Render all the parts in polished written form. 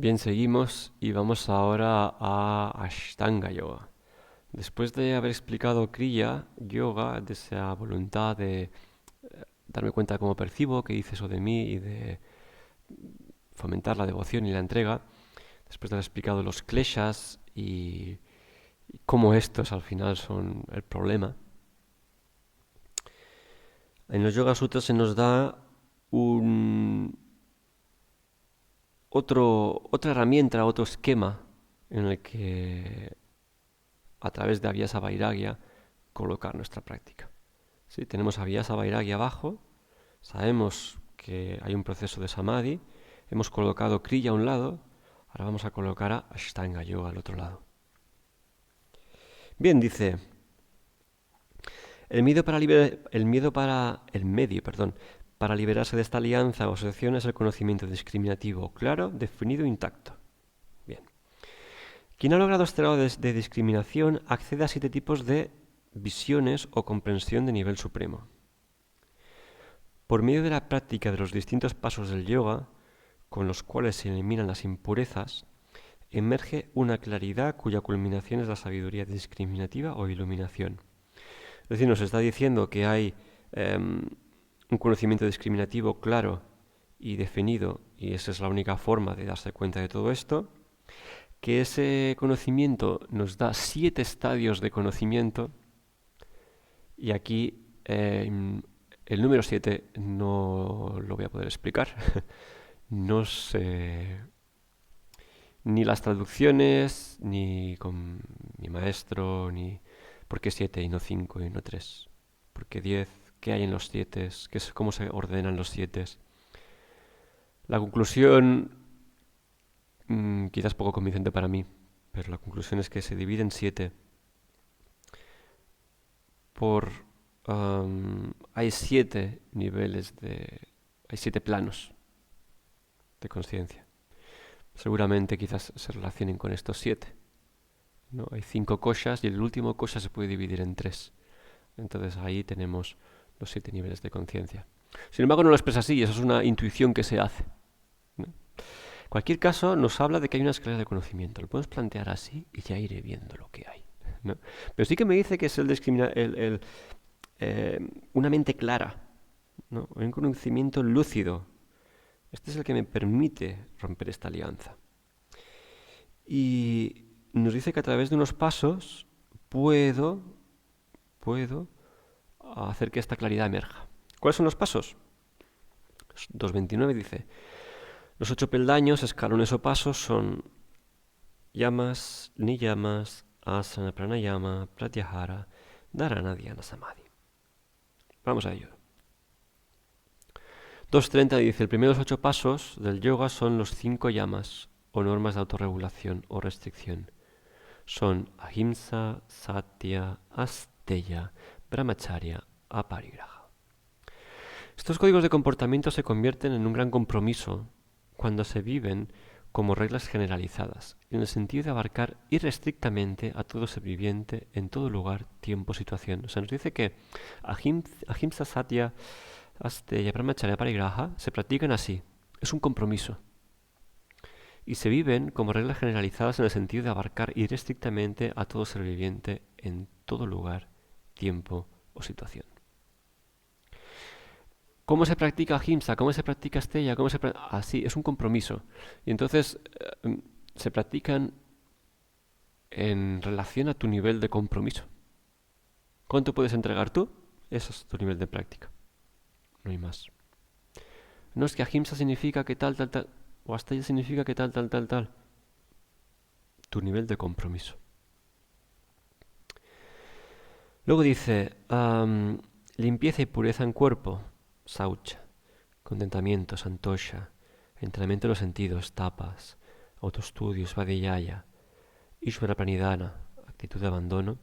Bien, seguimos y vamos ahora a Ashtanga Yoga. Después de haber explicado Kriya Yoga, de esa voluntad de darme cuenta de cómo percibo, qué dice eso de mí y de fomentar la devoción y la entrega, después de haber explicado los kleshas y cómo estos al final son el problema, en los Yoga Sutras se nos da un, otra herramienta, otro esquema en el que a través de Abhyasa Vairagya colocar nuestra práctica. ¿Sí? Tenemos Abhyasa Vairagya abajo, sabemos que hay un proceso de Samadhi, hemos colocado Kriya a un lado, ahora vamos a colocar a Ashtanga Yoga al otro lado. Bien, dice, el medio para liberarse de esta alianza o asociación es el conocimiento discriminativo, claro, definido, intacto. Bien. Quien ha logrado este grado de discriminación accede a 7 tipos de visiones o comprensión de nivel supremo. Por medio de la práctica de los distintos pasos del yoga, con los cuales se eliminan las impurezas, emerge una claridad cuya culminación es la sabiduría discriminativa o iluminación. Es decir, nos está diciendo que hay un conocimiento discriminativo claro y definido, y esa es la única forma de darse cuenta de todo esto, que ese conocimiento nos da 7 estadios de conocimiento, y aquí el número 7 no lo voy a poder explicar. No sé ni las traducciones, ni con mi maestro, ni por qué 7 y no 5 y no 3. ¿Por qué 10? ¿Qué hay en los 7? ¿Cómo se ordenan los 7? La conclusión quizás poco convincente para mí, pero la conclusión es que se divide en 7 por... hay 7 niveles hay 7 planos de conciencia. Seguramente quizás se relacionen con estos 7. ¿No? Hay 5 koshas y el último kosha se puede dividir en 3. Entonces ahí tenemos los 7 niveles de conciencia. Sin embargo, no lo expresa así, eso es una intuición que se hace, ¿no? En cualquier caso, nos habla de que hay una escalera de conocimiento. Lo podemos plantear así y ya iré viendo lo que hay, ¿no? Pero sí que me dice que es una mente clara, ¿no? Un conocimiento lúcido. Este es el que me permite romper esta alianza. Y nos dice que a través de unos pasos puedo hacer que esta claridad emerja. ¿Cuáles son los pasos? 2.29 dice, los 8 peldaños, escalones o pasos son yamas, niyamas, asana, pranayama, pratyahara, dharana, dhyana, samadhi. Vamos a ello. 2.30 dice, el primero de los 8 pasos del yoga son los 5 yamas o normas de autorregulación o restricción. Son ahimsa, satya, asteya, brahmacharya, aparigraha. Estos códigos de comportamiento se convierten en un gran compromiso cuando se viven como reglas generalizadas, en el sentido de abarcar irrestrictamente a todo ser viviente en todo lugar, tiempo, situación. O sea, nos dice que ahimsa, satya, asteya, brahmacharya, aparigraha se practican así. Es un compromiso. Y se viven como reglas generalizadas en el sentido de abarcar irrestrictamente a todo ser viviente en todo lugar, tiempo o situación. ¿Cómo se practica ahimsa? ¿Cómo se practica asteya? Así, es un compromiso. Y entonces se practican en relación a tu nivel de compromiso. ¿Cuánto puedes entregar tú? Ese es tu nivel de práctica. No hay más. No es que ahimsa significa que tal, o asteya significa que tal. Tu nivel de compromiso. Luego dice, limpieza y pureza en cuerpo, saucha, contentamiento, santosha, entrenamiento de los sentidos, tapas, autoestudio, svadhyaya, ishvara pranidhana, actitud de abandono,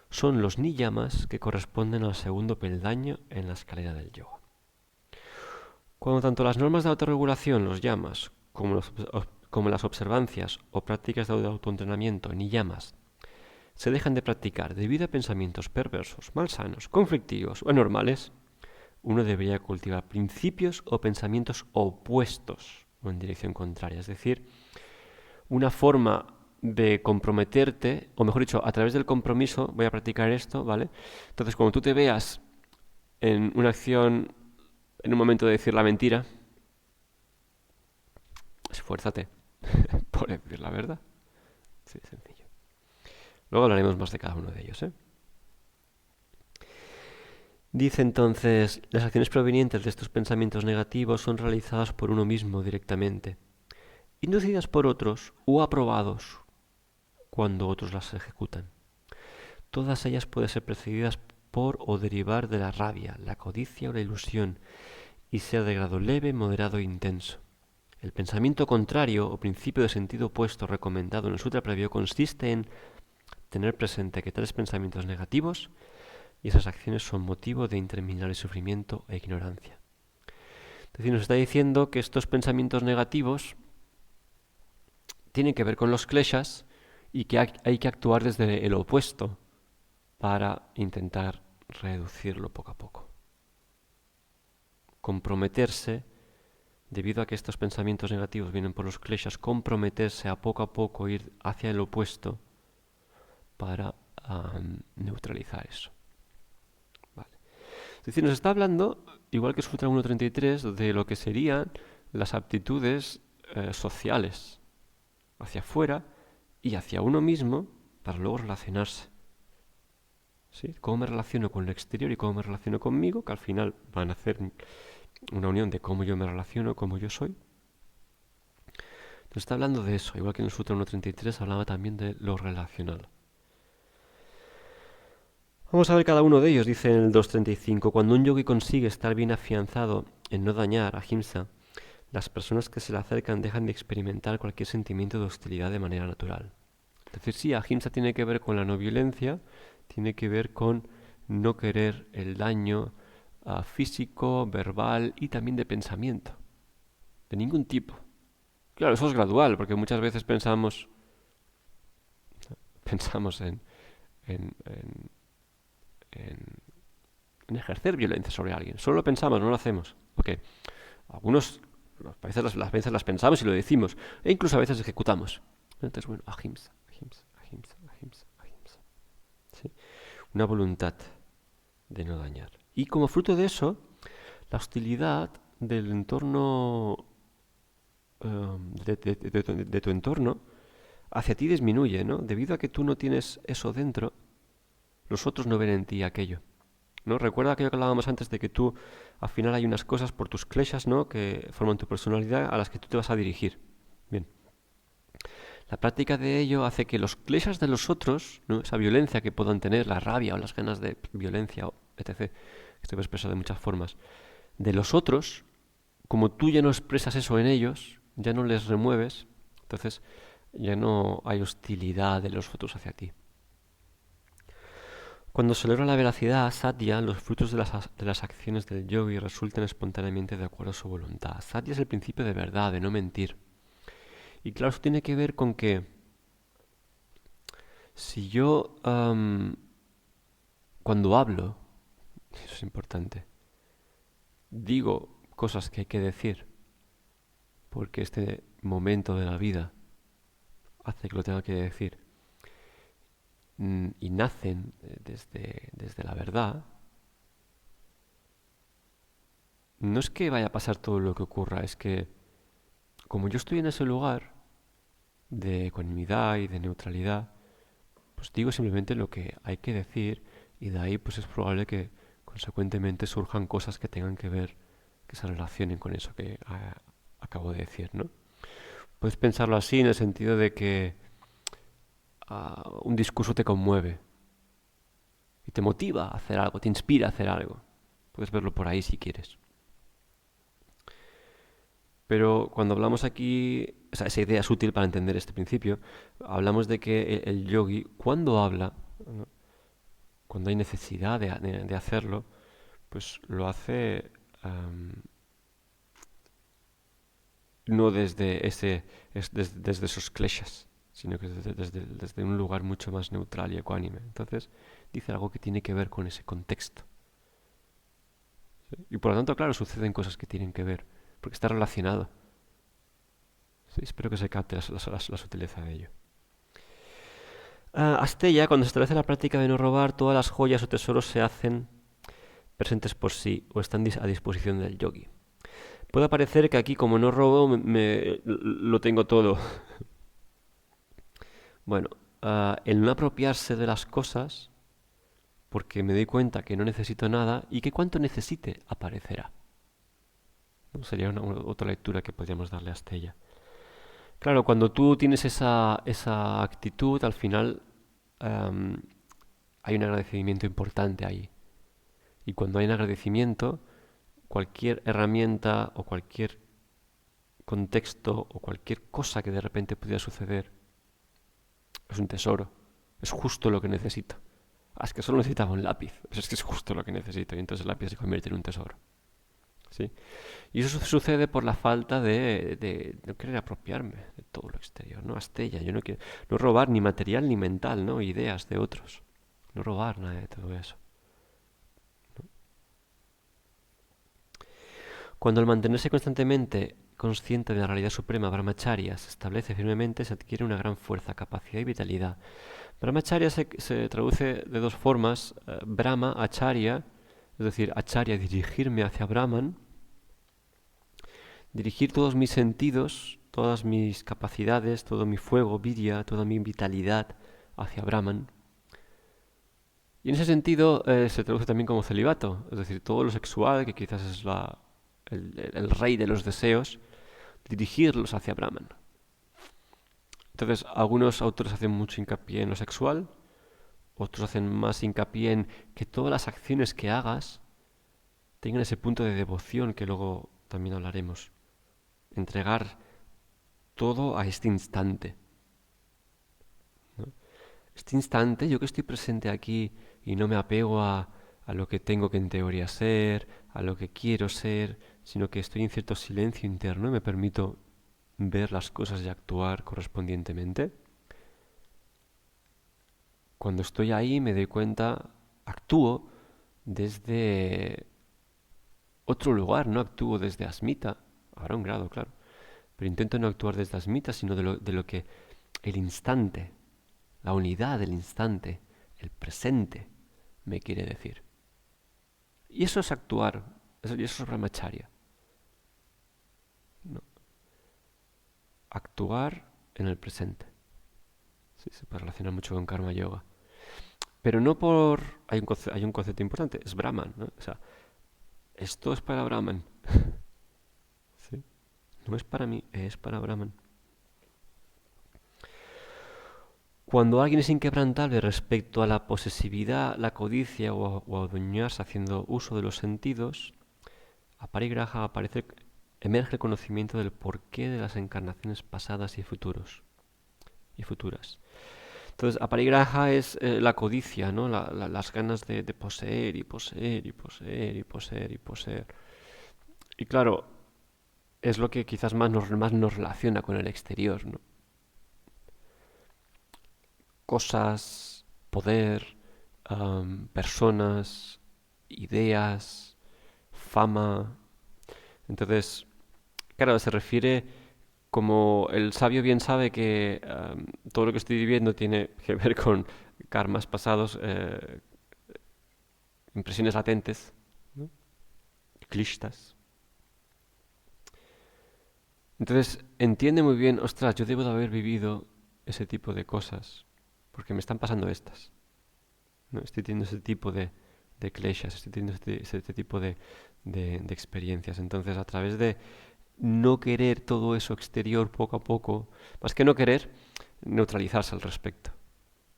son los niyamas que corresponden al segundo peldaño en la escalera del yoga. Cuando tanto las normas de autorregulación, los yamas, como las observancias o prácticas de autoentrenamiento, niyamas, se dejan de practicar debido a pensamientos perversos, malsanos, conflictivos o anormales, uno debería cultivar principios o pensamientos opuestos o en dirección contraria. Es decir, una forma de comprometerte, o mejor dicho, a través del compromiso voy a practicar esto, ¿vale? Entonces, cuando tú te veas en una acción, en un momento de decir la mentira, esfuérzate por decir la verdad. Sí, sencillo. Luego hablaremos más de cada uno de ellos, ¿eh? Dice entonces, las acciones provenientes de estos pensamientos negativos son realizadas por uno mismo directamente, inducidas por otros o aprobados cuando otros las ejecutan. Todas ellas pueden ser precedidas por o derivar de la rabia, la codicia o la ilusión, y ser de grado leve, moderado e intenso. El pensamiento contrario o principio de sentido opuesto recomendado en el sutra previo consiste en tener presente que tales pensamientos negativos y esas acciones son motivo de interminable sufrimiento e ignorancia. Es decir, nos está diciendo que estos pensamientos negativos tienen que ver con los kleshas y que hay que actuar desde el opuesto para intentar reducirlo poco a poco. Comprometerse, debido a que estos pensamientos negativos vienen por los kleshas, comprometerse a poco ir hacia el opuesto para neutralizar eso. Vale. Es decir, nos está hablando, igual que Sutra 1.33, de lo que serían las aptitudes sociales hacia afuera y hacia uno mismo para luego relacionarse. ¿Sí? Cómo me relaciono con el exterior y cómo me relaciono conmigo, que al final van a hacer una unión de cómo yo me relaciono, cómo yo soy. Nos está hablando de eso, igual que en el Sutra 1.33 hablaba también de lo relacional. Vamos a ver cada uno de ellos, dice en el 2.35. Cuando un yogi consigue estar bien afianzado en no dañar, ahimsa, las personas que se le acercan dejan de experimentar cualquier sentimiento de hostilidad de manera natural. Es decir, sí, ahimsa tiene que ver con la no violencia, tiene que ver con no querer el daño físico, verbal y también de pensamiento. De ningún tipo. Claro, eso es gradual, porque muchas veces pensamos en, en, en ejercer violencia sobre alguien. Solo lo pensamos, no lo hacemos. Ok, algunos las veces las pensamos y lo decimos, e incluso a veces ejecutamos. Entonces, bueno, ahimsa, ahimsa, ahimsa, ahimsa, ahimsa. ¿Sí? Una voluntad de no dañar. Y como fruto de eso, la hostilidad del entorno, de tu entorno, hacia ti disminuye, ¿no? Debido a que tú no tienes eso dentro, los otros no ven en ti aquello, ¿no? Recuerda aquello que hablábamos antes de que tú, al final hay unas cosas por tus kleshas, ¿no? Que forman tu personalidad a las que tú te vas a dirigir. Bien. La práctica de ello hace que los kleshas de los otros, ¿no? Esa violencia que puedan tener, la rabia o las ganas de violencia, etc., que se puede expresar de muchas formas, de los otros, como tú ya no expresas eso en ellos, ya no les remueves, entonces ya no hay hostilidad de los otros hacia ti. Cuando se logra la veracidad, satya, los frutos de las acciones del yogi resultan espontáneamente de acuerdo a su voluntad. Satya es el principio de verdad, de no mentir. Y claro, eso tiene que ver con que si yo, cuando hablo, eso es importante, digo cosas que hay que decir, porque este momento de la vida hace que lo tenga que decir, y nacen desde la verdad, no es que vaya a pasar todo lo que ocurra, es que como yo estoy en ese lugar de ecuanimidad y de neutralidad, pues digo simplemente lo que hay que decir y de ahí pues es probable que consecuentemente surjan cosas que tengan que ver, que se relacionen con eso que acabo de decir, ¿no? Puedes pensarlo así en el sentido de que un discurso te conmueve y te motiva a hacer algo, te inspira a hacer algo. Puedes verlo por ahí si quieres. Pero cuando hablamos aquí, o sea, esa idea es útil para entender este principio, hablamos de que el yogi, cuando habla, ¿no? Cuando hay necesidad de hacerlo, pues lo hace no desde esos kleshas, sino que desde un lugar mucho más neutral y ecuánime. Entonces, dice algo que tiene que ver con ese contexto. ¿Sí? Y por lo tanto, claro, suceden cosas que tienen que ver, porque está relacionado. Sí, espero que se capte la sutileza de ello. Astella, cuando se establece la práctica de no robar, todas las joyas o tesoros se hacen presentes por sí o están a disposición del yogi. Puede parecer que aquí, como no robo, lo tengo todo. Bueno, el no apropiarse de las cosas, porque me doy cuenta que no necesito nada y que cuanto necesite aparecerá. ¿No? Sería otra lectura que podríamos darle a Astella. Claro, cuando tú tienes esa actitud, al final hay un agradecimiento importante ahí. Y cuando hay un agradecimiento, cualquier herramienta o cualquier contexto o cualquier cosa que de repente pudiera suceder es un tesoro. Es justo lo que necesito. Es que solo necesitaba un lápiz. Pues es que es justo lo que necesito. Y entonces el lápiz se convierte en un tesoro. ¿Sí? Y eso sucede por la falta de no querer apropiarme de todo lo exterior, ¿no? Astella, yo no quiero no robar ni material ni mental, ¿no? Ideas de otros. No robar nada de todo eso. Cuando al mantenerse constantemente consciente de la realidad suprema brahmacharya se establece firmemente, se adquiere una gran fuerza, capacidad y vitalidad. Brahmacharya se traduce de dos formas, Brahma, Acharya, es decir, Acharya, dirigirme hacia Brahman, dirigir todos mis sentidos, todas mis capacidades, todo mi fuego, vidya, toda mi vitalidad hacia Brahman. Y en ese sentido se traduce también como celibato, es decir, todo lo sexual, que quizás es el rey de los deseos, dirigirlos hacia Brahman. Entonces, algunos autores hacen mucho hincapié en lo sexual, otros hacen más hincapié en que todas las acciones que hagas tengan ese punto de devoción que luego también hablaremos. Entregar todo a este instante. ¿No? Este instante, yo que estoy presente aquí y no me apego a lo que tengo que en teoría ser, a lo que quiero ser, sino que estoy en cierto silencio interno y me permito ver las cosas y actuar correspondientemente. Cuando estoy ahí me doy cuenta, actúo desde otro lugar, no actúo desde Asmita, habrá un grado, claro, pero intento no actuar desde Asmita, sino de lo que el instante, la unidad del instante, el presente, me quiere decir. Y eso es actuar, y eso es brahmacharya. ¿No? Actuar en el presente. Sí, se puede relacionar mucho con karma yoga. Pero no por... Hay un concepto importante, es Brahman, ¿no? O sea, esto es para Brahman. ¿Sí? No es para mí, es para Brahman. Cuando alguien es inquebrantable respecto a la posesividad, la codicia o a adueñarse haciendo uso de los sentidos, a parigraha emerge el conocimiento del porqué de las encarnaciones pasadas y futuras. Entonces, aparigraha es la codicia, ¿no? Las ganas de poseer y poseer y poseer y poseer y poseer. Y claro, es lo que quizás más nos relaciona con el exterior, ¿no? Cosas, poder, personas, ideas, fama. Entonces, claro, se refiere como el sabio bien sabe que todo lo que estoy viviendo tiene que ver con karmas pasados, impresiones latentes, ¿no? Klishtas. Entonces entiende muy bien, ostras, yo debo de haber vivido ese tipo de cosas, porque me están pasando estas. ¿No? Estoy teniendo ese tipo de kleshas, estoy teniendo este tipo de experiencias. Entonces, a través de no querer todo eso exterior poco a poco, más que no querer, neutralizarse al respecto,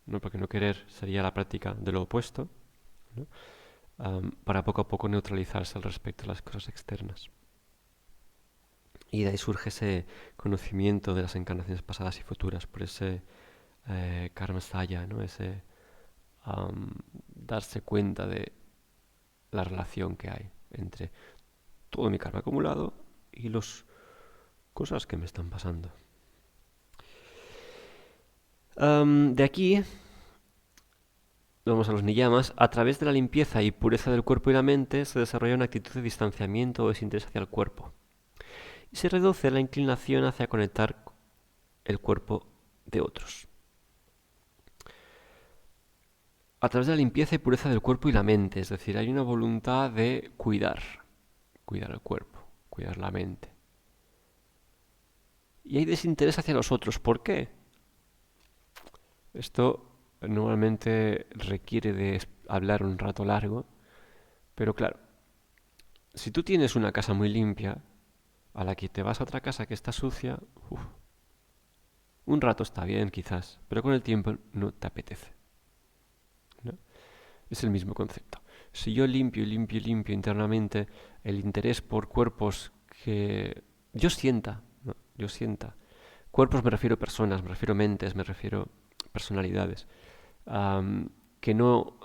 ¿no? Porque no querer sería la práctica de lo opuesto, ¿no? Para poco a poco neutralizarse al respecto de las cosas externas. Y de ahí surge ese conocimiento de las encarnaciones pasadas y futuras, por ese karma saya, ¿no? Ese darse cuenta de la relación que hay entre todo mi karma acumulado y las cosas que me están pasando. De aquí, vamos a los niyamas, a través de la limpieza y pureza del cuerpo y la mente se desarrolla una actitud de distanciamiento o desinterés hacia el cuerpo. Y se reduce la inclinación hacia conectar el cuerpo de otros. A través de la limpieza y pureza del cuerpo y la mente, es decir, hay una voluntad de cuidar el cuerpo, cuidar la mente. Y hay desinterés hacia los otros. ¿Por qué? Esto normalmente requiere de hablar un rato largo, pero claro, si tú tienes una casa muy limpia, a la que te vas a otra casa que está sucia, un rato está bien quizás, pero con el tiempo no te apetece, ¿no? Es el mismo concepto. Si yo limpio internamente, el interés por cuerpos que yo sienta, ¿no? Yo sienta. Cuerpos me refiero a personas, me refiero a mentes, me refiero a personalidades, que no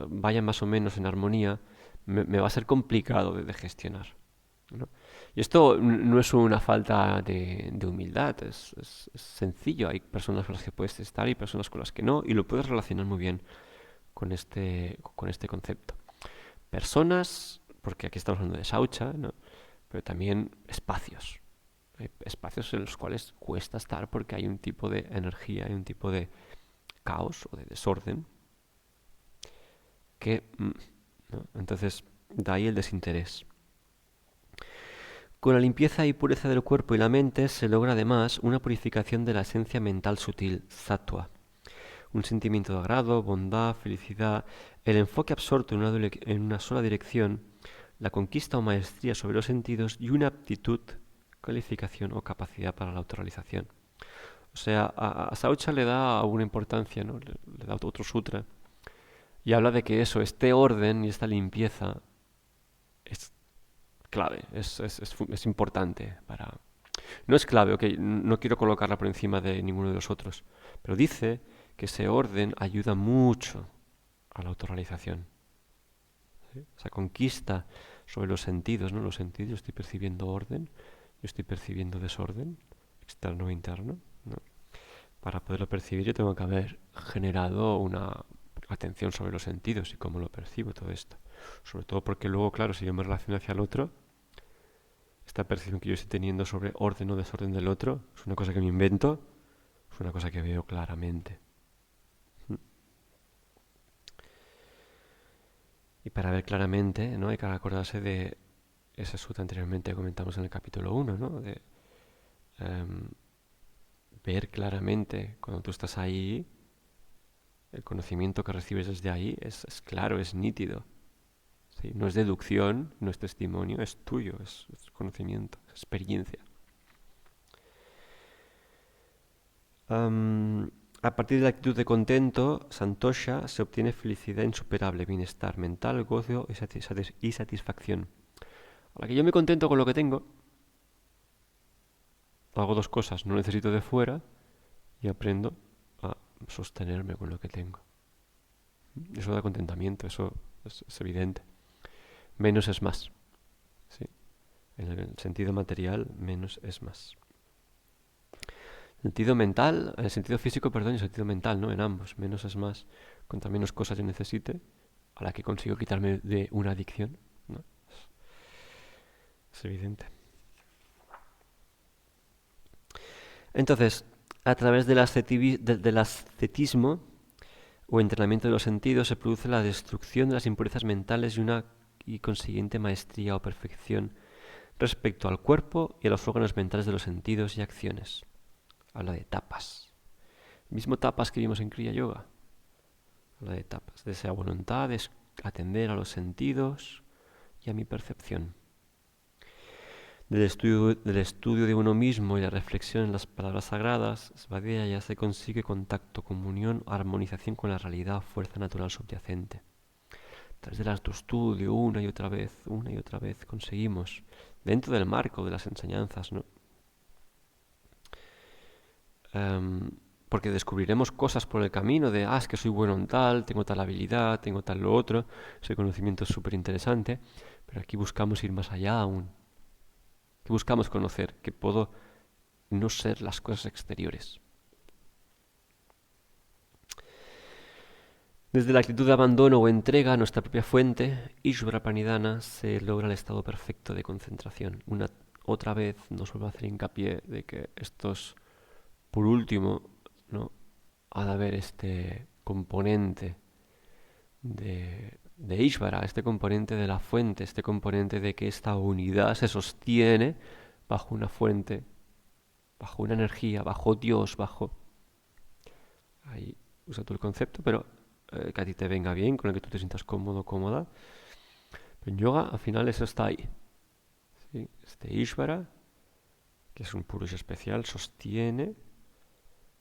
vayan más o menos en armonía, me va a ser complicado de gestionar, ¿no? Y esto no es una falta de humildad, es sencillo. Hay personas con las que puedes estar y personas con las que no, y lo puedes relacionar muy bien con este concepto. Personas, porque aquí estamos hablando de Saucha, ¿no? Pero también espacios. Hay espacios en los cuales cuesta estar porque hay un tipo de energía, hay un tipo de caos o de desorden que, ¿no? Entonces, de ahí el desinterés. Con la limpieza y pureza del cuerpo y la mente se logra además una purificación de la esencia mental sutil, sattva. Un sentimiento de agrado, bondad, felicidad, el enfoque absorto en una sola dirección, la conquista o maestría sobre los sentidos y una aptitud, calificación o capacidad para la autorrealización. O sea, a Saucha le da una importancia, ¿no? Le da otro sutra y habla de que eso, este orden y esta limpieza es clave, es importante para... No es clave, ok, no quiero colocarla por encima de ninguno de los otros, pero dice que ese orden ayuda mucho a la autorrealización. ¿Sí? Esa conquista sobre los sentidos, ¿no? Los sentidos, yo estoy percibiendo orden, yo estoy percibiendo desorden, externo e interno, ¿no? Para poderlo percibir yo tengo que haber generado una atención sobre los sentidos y cómo lo percibo todo esto. Sobre todo porque luego, claro, si yo me relaciono hacia el otro, esta percepción que yo estoy teniendo sobre orden o desorden del otro es una cosa que me invento, es una cosa que veo claramente. Y para ver claramente, ¿no? Hay que acordarse de ese sutta anteriormente que comentamos en el capítulo 1, ¿no? De ver claramente cuando tú estás ahí, el conocimiento que recibes desde ahí es claro, es nítido. ¿Sí? No es deducción, no es testimonio, es tuyo, es conocimiento, es experiencia. A partir de la actitud de contento, santosha, se obtiene felicidad insuperable, bienestar mental, gozo y satisfacción. A la que yo me contento con lo que tengo, hago dos cosas, no necesito de fuera y aprendo a sostenerme con lo que tengo. Eso da contentamiento, eso es evidente. Menos es más. ¿Sí? En el sentido material, menos es más. Sentido mental, en el sentido físico, perdón, y el sentido mental, ¿no? En ambos. Menos es más. Cuanto menos cosas yo necesite, a la que consigo quitarme de una adicción, ¿no? Es evidente. Entonces, a través del ascetismo o entrenamiento de los sentidos se produce la destrucción de las impurezas mentales y consiguiente maestría o perfección respecto al cuerpo y a los órganos mentales de los sentidos y acciones. Habla de tapas. Mismo tapas que vimos en Kriya Yoga. Habla de tapas, de esa voluntad de atender a los sentidos y a mi percepción. Del estudio de uno mismo y la reflexión en las palabras sagradas, Svadhyaya se consigue contacto, comunión, armonización con la realidad o fuerza natural subyacente. A través del autoestudio, una y otra vez, conseguimos, dentro del marco de las enseñanzas, ¿no? Porque descubriremos cosas por el camino de, es que soy bueno en tal, tengo tal habilidad, tengo tal lo otro, ese conocimiento es súper interesante, pero aquí buscamos ir más allá aún. Que buscamos conocer, que puedo no ser las cosas exteriores. Desde la actitud de abandono o entrega a nuestra propia fuente, Ishvara Pranidhana, se logra el estado perfecto de concentración. Otra vez nos vuelve a hacer hincapié de que estos por último, ¿no? Ha de haber este componente de Ishvara, este componente de la fuente, este componente de que esta unidad se sostiene bajo una fuente, bajo una energía, bajo Dios, bajo... Ahí usa tú el concepto, pero que a ti te venga bien, con el que tú te sientas cómodo, cómoda. Pero en yoga, al final, eso está ahí. ¿Sí? Este Ishvara, que es un Purusha especial, sostiene,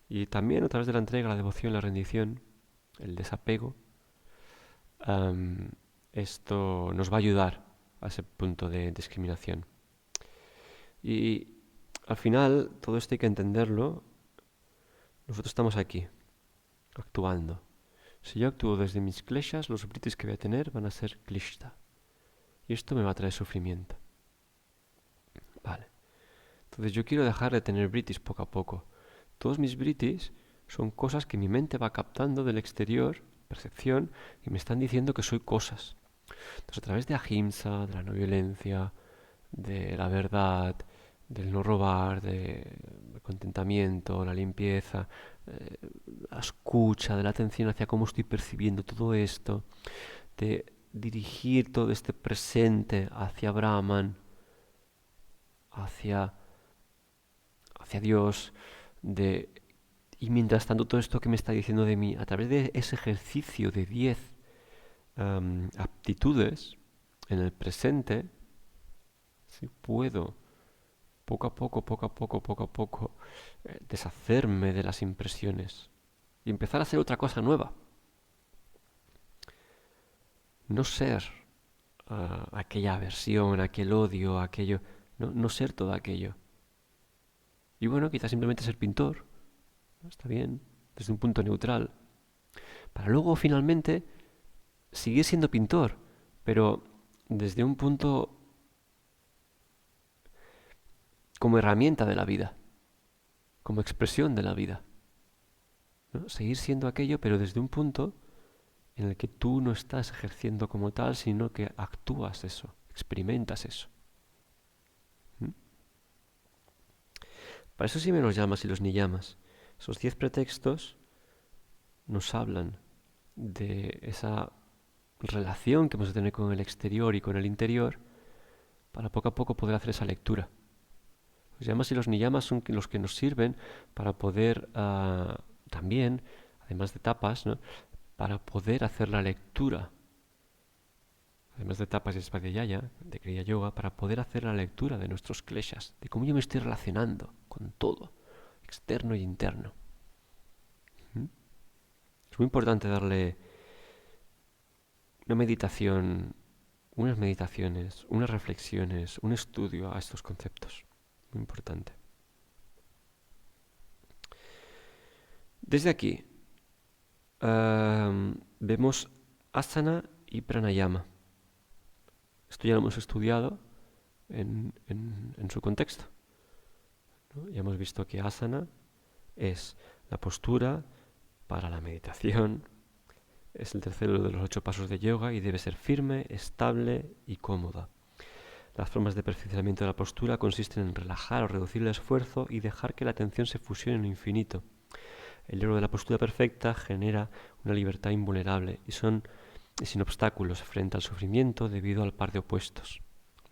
y también a través de la entrega, la devoción, la rendición, el desapego, esto nos va a ayudar a ese punto de discriminación. Y al final, todo esto hay que entenderlo. Nosotros estamos aquí, actuando. Si yo actúo desde mis kleshas, los vritis que voy a tener van a ser klishta. Y esto me va a traer sufrimiento. Vale. Entonces yo quiero dejar de tener vritis poco a poco. Todos mis vritis son cosas que mi mente va captando del exterior, percepción, y me están diciendo que soy cosas. Entonces a través de ahimsa, de la no violencia, de la verdad, del no robar, del contentamiento, la limpieza, la escucha, de la atención hacia cómo estoy percibiendo todo esto, de dirigir todo este presente hacia Brahman, hacia Dios, y mientras tanto todo esto que me está diciendo de mí, a través de ese ejercicio de 10 aptitudes en el presente, sí puedo poco a poco, deshacerme de las impresiones y empezar a ser otra cosa nueva. No ser aquella aversión, aquel odio, aquello, no ser todo aquello. Y bueno, quizás simplemente ser pintor, ¿no? Está bien, desde un punto neutral, para luego finalmente seguir siendo pintor, pero desde un punto como herramienta de la vida, como expresión de la vida, ¿no? Seguir siendo aquello, pero desde un punto en el que tú no estás ejerciendo como tal, sino que actúas eso, experimentas eso. ¿Mm? Para eso sí me los llamas y los niyamas. Esos 10 pretextos nos hablan de esa relación que vamos a tener con el exterior y con el interior para poco a poco poder hacer esa lectura. Los yamas y los niyamas son los que nos sirven para poder también, además de tapas, ¿no? Para poder hacer la lectura, además de tapas y svadhyaya, de Kriya Yoga, para poder hacer la lectura de nuestros kleshas, de cómo yo me estoy relacionando con todo, externo y interno. ¿Mm? Es muy importante darle una meditación, unas meditaciones, unas reflexiones, un estudio a estos conceptos. Muy importante. Desde aquí vemos asana y pranayama. Esto ya lo hemos estudiado en su contexto, ¿no? Ya hemos visto que asana es la postura para la meditación, es el tercero de los 8 pasos de yoga y debe ser firme, estable y cómoda. Las formas de perfeccionamiento de la postura consisten en relajar o reducir el esfuerzo y dejar que la atención se fusione en lo infinito. El logro de la postura perfecta genera una libertad invulnerable y sin obstáculos frente al sufrimiento debido al par de opuestos,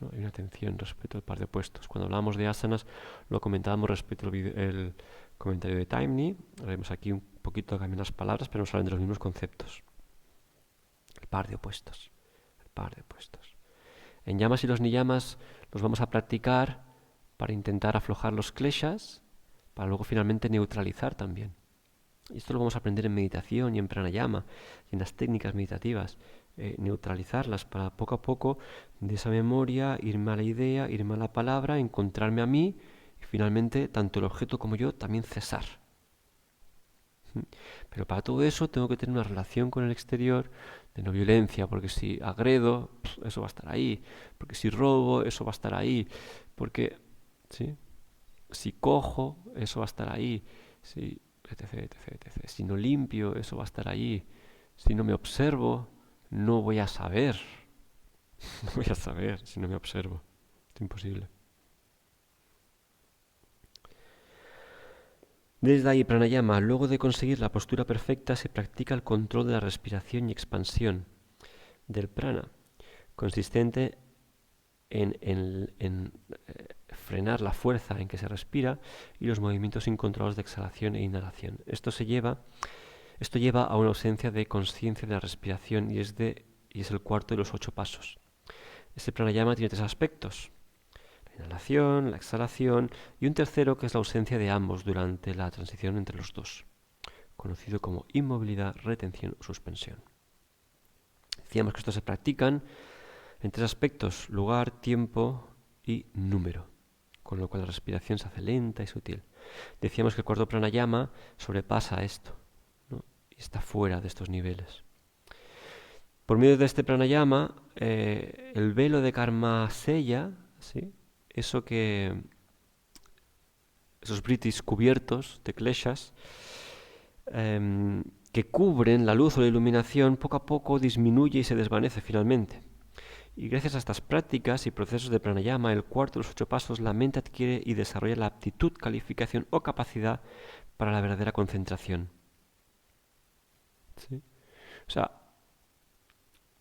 ¿no? Hay una atención respecto al par de opuestos. Cuando hablábamos de asanas lo comentábamos respecto al comentario de Taimni. Haremos aquí un poquito cambiar las palabras, pero nos hablan de los mismos conceptos. El par de opuestos. El par de opuestos. En yamas y los niyamas los vamos a practicar para intentar aflojar los kleshas, para luego finalmente neutralizar también. Y esto lo vamos a aprender en meditación y en pranayama y en las técnicas meditativas. Neutralizarlas para poco a poco de esa memoria irme a la idea, irme a la palabra, encontrarme a mí y finalmente tanto el objeto como yo también cesar. Pero para todo eso tengo que tener una relación con el exterior de no violencia, porque si agredo, eso va a estar ahí, porque si robo, eso va a estar ahí, porque ¿sí? Si cojo, eso va a estar ahí, si, etc. Si no limpio, eso va a estar ahí, si no me observo, no voy a saber, no voy a saber si no me observo, es imposible. Desde ahí, pranayama, luego de conseguir la postura perfecta, se practica el control de la respiración y expansión del prana, consistente en frenar la fuerza en que se respira y los movimientos incontrolados de exhalación e inhalación. Esto lleva a una ausencia de conciencia de la respiración y es el cuarto de los 8 pasos. Este pranayama tiene 3 aspectos: la inhalación, la exhalación y un tercero que es la ausencia de ambos durante la transición entre los dos, conocido como inmovilidad, retención o suspensión. Decíamos que estos se practican en 3 aspectos: lugar, tiempo y número, con lo cual la respiración se hace lenta y sutil. Decíamos que el cuarto pranayama sobrepasa esto, ¿no? Y está fuera de estos niveles. Por medio de este pranayama, el velo de karma sella, ¿sí? Esos britis cubiertos de kleshas, que cubren la luz o la iluminación, poco a poco disminuye y se desvanece finalmente. Y gracias a estas prácticas y procesos de pranayama, el cuarto de los 8 pasos, la mente adquiere y desarrolla la aptitud, calificación o capacidad para la verdadera concentración. ¿Sí? O sea,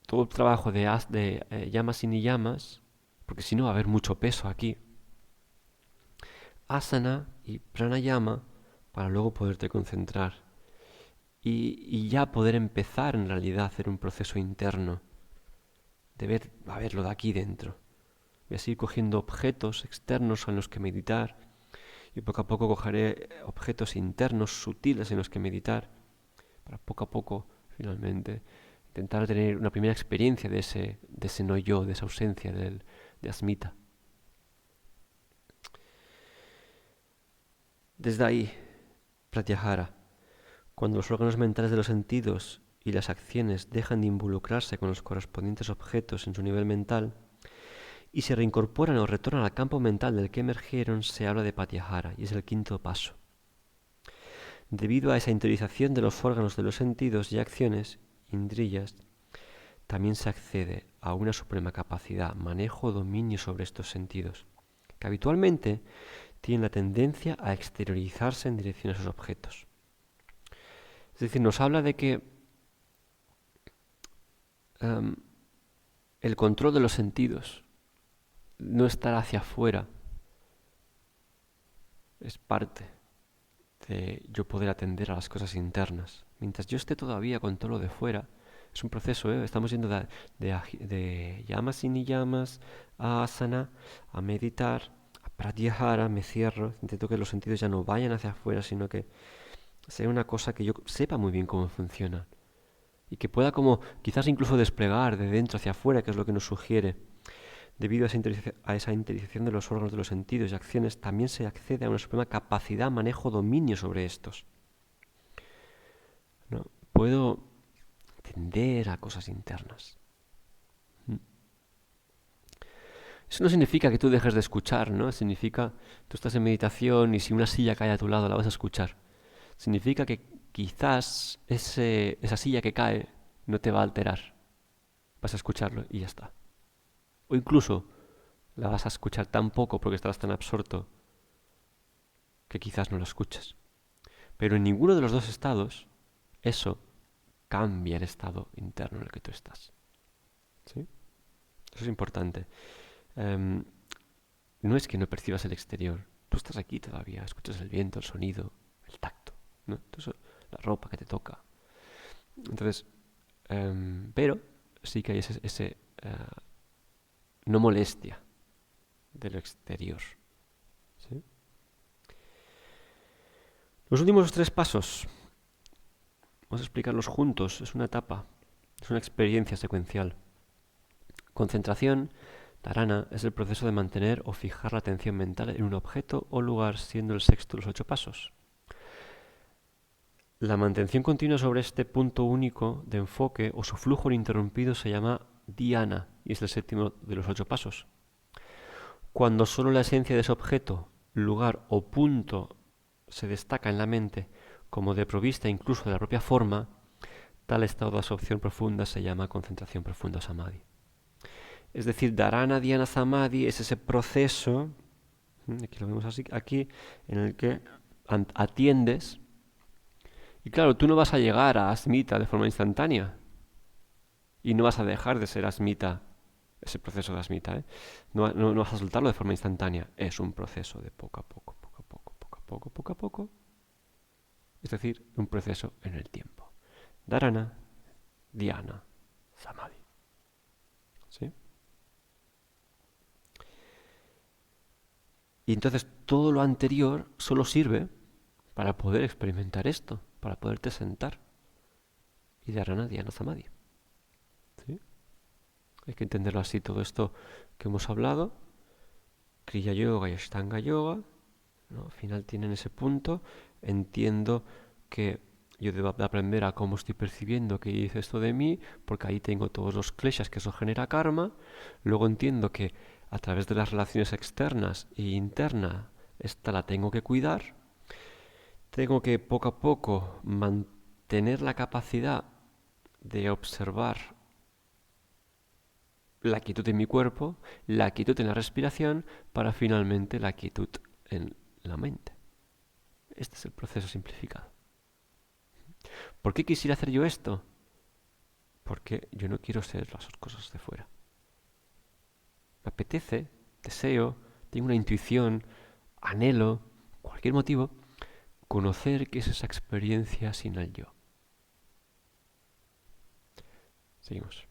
todo el trabajo de llamas y niyamas, porque si no va a haber mucho peso aquí. Asana y pranayama para luego poderte concentrar y ya poder empezar en realidad a hacer un proceso interno de ver lo de aquí dentro. Voy a seguir cogiendo objetos externos en los que meditar y poco a poco cogeré objetos internos sutiles en los que meditar para poco a poco finalmente intentar tener una primera experiencia de ese no yo, de esa ausencia de asmita. Desde ahí, pratyahara, cuando los órganos mentales de los sentidos y las acciones dejan de involucrarse con los correspondientes objetos en su nivel mental y se reincorporan o retornan al campo mental del que emergieron, se habla de pratyahara y es el 5.º paso. Debido a esa interiorización de los órganos de los sentidos y acciones, indriyas, también se accede a una suprema capacidad, manejo o dominio sobre estos sentidos, que habitualmente tienen la tendencia a exteriorizarse en dirección a esos objetos. Es decir, nos habla de que el control de los sentidos, no estar hacia afuera, es parte de yo poder atender a las cosas internas. Mientras yo esté todavía con todo lo de fuera, es un proceso, estamos yendo de llamas y niyamas a asana, a meditar, a pratyahara, me cierro, intento que los sentidos ya no vayan hacia afuera, sino que sea una cosa que yo sepa muy bien cómo funciona y que pueda como quizás incluso desplegar de dentro hacia afuera, que es lo que nos sugiere. Debido a esa interiorización de los órganos de los sentidos y acciones, también se accede a una suprema capacidad, manejo, dominio sobre estos. ¿No? Puedo atender a cosas internas. Eso no significa que tú dejes de escuchar, ¿no? Significa, tú estás en meditación y si una silla cae a tu lado la vas a escuchar. Significa que quizás esa silla que cae no te va a alterar. Vas a escucharlo y ya está. O incluso la vas a escuchar tan poco porque estarás tan absorto que quizás no lo escuches. Pero en ninguno de los dos estados eso cambia el estado interno en el que tú estás. ¿Sí? Eso es importante. No es que no percibas el exterior. Tú estás aquí todavía, escuchas el viento, el sonido, el tacto, ¿no? Entonces, la ropa que te toca. Entonces, pero sí que hay ese no molestia de lo exterior. ¿Sí? Los últimos 3 pasos, vamos a explicarlos juntos, es una etapa, es una experiencia secuencial. Concentración, dharana, es el proceso de mantener o fijar la atención mental en un objeto o lugar, siendo el 6.º de los 8 pasos. La mantención continua sobre este punto único de enfoque o su flujo ininterrumpido se llama dhyana y es el 7.º de los 8 pasos. Cuando solo la esencia de ese objeto, lugar o punto se destaca en la mente como desprovista incluso de la propia forma, tal estado de absorción profunda se llama concentración profunda o samadhi. Es decir, dharana, dhyana, samadhi es ese proceso, aquí lo vemos así, aquí, en el que atiendes. Y claro, tú no vas a llegar a asmita de forma instantánea. Y no vas a dejar de ser asmita, ese proceso de asmita, ¿eh? No vas a soltarlo de forma instantánea. Es un proceso de poco a poco, poco a poco, poco a poco, poco a poco. Es decir, un proceso en el tiempo. Dharana, dhyana, samadhi. ¿Sí? Y entonces todo lo anterior solo sirve para poder experimentar esto, para poderte sentar. Y dharana, dhyana, samadhi. ¿Sí? Hay que entenderlo así, todo esto que hemos hablado. Kriya Yoga y Ashtanga Yoga, ¿no? Al final tienen ese punto. Entiendo que yo debo aprender a cómo estoy percibiendo que dice esto de mí, porque ahí tengo todos los kleshas que eso genera karma. Luego entiendo que a través de las relaciones externas e internas, esta la tengo que cuidar. Tengo que poco a poco mantener la capacidad de observar la quietud en mi cuerpo, la quietud en la respiración, para finalmente la quietud en la mente. Este es el proceso simplificado. ¿Por qué quisiera hacer yo esto? Porque yo no quiero ser las cosas de fuera. Me apetece, deseo, tengo una intuición, anhelo, cualquier motivo, conocer qué es esa experiencia sin el yo. Seguimos.